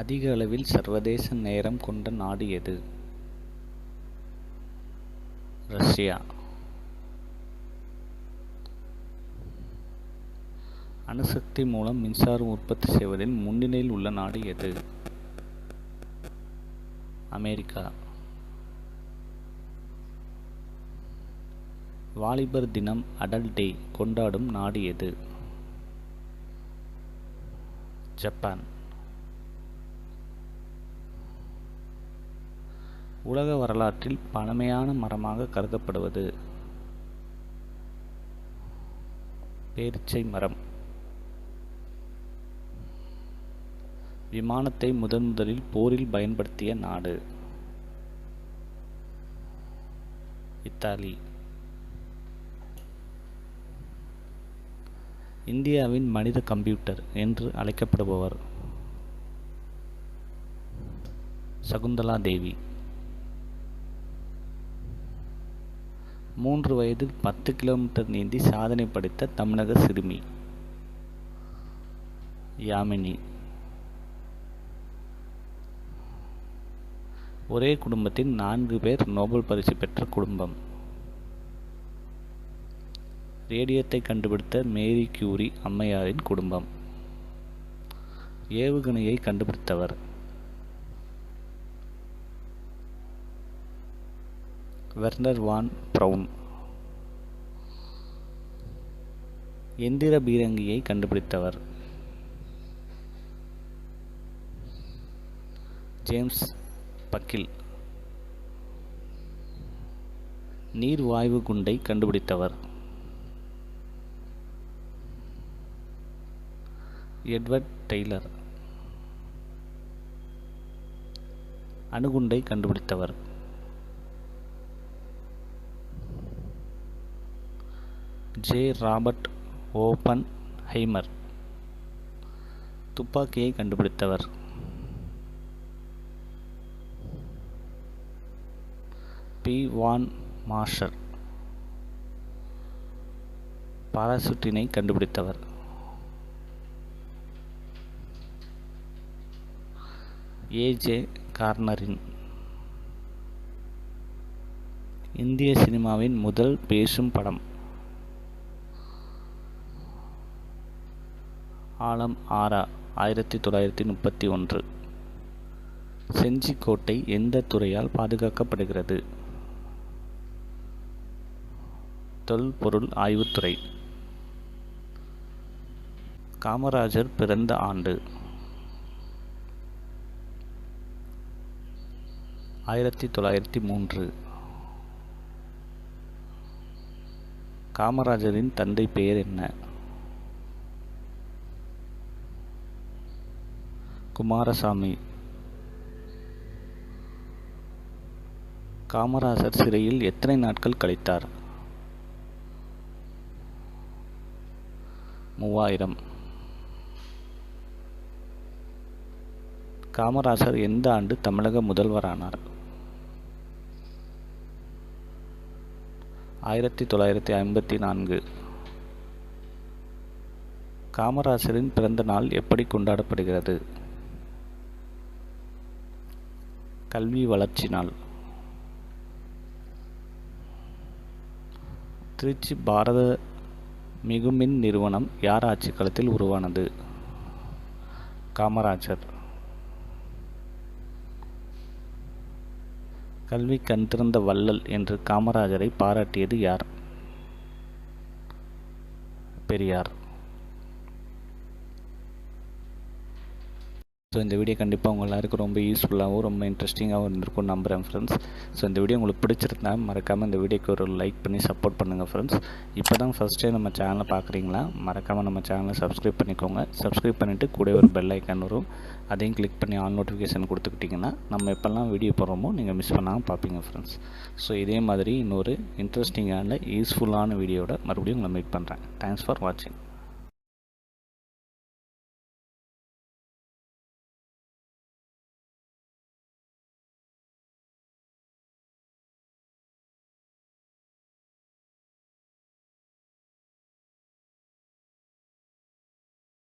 அதிக அளவில் சர்வதேச நேரம் கொண்ட நாடு எது? ரஷ்யா. அணுசக்தி மூலம் மின்சாரம் உற்பத்தி செய்வதில் முன்னணியில் உள்ள நாடு எது? அமெரிக்கா. வாலிபர் தினம் அடல்ட் டே கொண்டாடும் நாடு எது? ஜப்பான். உலக வரலாற்றில் பழமையான மரமாக கருதப்படுவது? பேரீச்சை மரம். விமானத்தை முதலில் போரில் பயன்படுத்திய நாடு? இத்தாலி. இந்தியாவின் மனித கம்ப்யூட்டர் என்று அழைக்கப்படுபவர்? சகுந்தலா தேவி. 3 வயதில் 10 கிலோமீட்டர் நீந்தி சாதனை படைத்த தமிழக சிறுமி? யாமினி. ஒரே குடும்பத்தில் 4 பேர் நோபல் பரிசு பெற்ற குடும்பம்? ரேடியத்தை கண்டுபிடித்த மேரி கியூரி அம்மையாரின் குடும்பம்? ஏவுகணையை கண்டுபிடித்தவர்? வெர்னர் வான் பிரவுன். எந்திர பீரங்கியை கண்டுபிடித்தவர்? ஜேம்ஸ் பக்கில். நீர்வாயு குண்டை கண்டுபிடித்தவர்? Edward Teller. அணுகுண்டை கண்டுபிடித்தவர்? ஜே. Robert Oppenheimer. துப்பாக்கியை கண்டுபிடித்தவர்? பி. வான் மார்ஷர். பாராசூட்டினை கண்டுபிடித்தவர்? ஏ.ஜே. கார்னரின். இந்திய சினிமாவின் முதல் பேசும் படம்? ஆலம் ஆரா 1931. செஞ்சிக்கோட்டை எந்த துறையால் பாதுகாக்கப்படுகிறது? தொல்பொருள் ஆய்வுத்துறை. காமராஜர் பிறந்த ஆண்டு? 1903. காமராஜரின் தந்தை பெயர் என்ன? குமாரசாமி. காமராஜர் சிறையில் எத்தனை நாட்கள் கழித்தார்? 3000. காமராஜர் எந்த ஆண்டு தமிழக முதல்வரானார்? 1954. காமராஜரின் பிறந்த நாள் எப்படி கொண்டாடப்படுகிறது? கல்வி வளர்ச்சி நாள். திருச்சி பாரத மிகுமின் நிறுவனம் யார் ஆட்சி காலத்தில் உருவானது? காமராஜர். கல்வி கண் திறந்த வள்ளல் என்று காமராஜரை பாராட்டியது யார்? பெரியார். ஸோ இந்த வீடியோ கண்டிப்பாக உங்கள் எல்லாருக்கும் ரொம்ப யூஸ்ஃபுல்லாகவும் ரொம்ப இன்ட்ரெஸ்டிங்காகவும் இருந்திருக்கும் நம்புகிறேன் ஃப்ரெண்ட்ஸ். ஸோ இந்த வீடியோ உங்களுக்கு பிடிச்சிருந்தா மறக்காமல் இந்த வீடியோக்கு ஒரு லைக் பண்ணி சப்போர்ட் பண்ணுங்கள் ஃப்ரெண்ட்ஸ். இப்போ தான் ஃபஸ்ட் டைம் நம்ம சேனலை பார்க்குறீங்களா, மறக்காமல் நம்ம சேனலை சப்ஸ்கிரைப் பண்ணிக்கோங்க. சப்ஸ்கிரைப் பண்ணிவிட்டு கூட ஒரு பெல் ஐக்கான் வரும், அதையும் கிளிக் பண்ணி ஆல் நோட்டிஃபிகேஷன் கொடுத்துக்கிட்டிங்கன்னா நம்ம எப்போல்லாம் வீடியோ போடுறோமோ நீங்கள் மிஸ் பண்ணாமல் பார்ப்பீங்க ஃப்ரெண்ட்ஸ். ஸோ இதே மாதிரி இன்னொரு இன்ட்ரெஸ்டிங்கான யூஸ்ஃபுல்லான வீடியோட மறுபடியும் உங்களை மீட் பண்ணுறேன். தேங்க்ஸ் ஃபார் வாட்சிங்.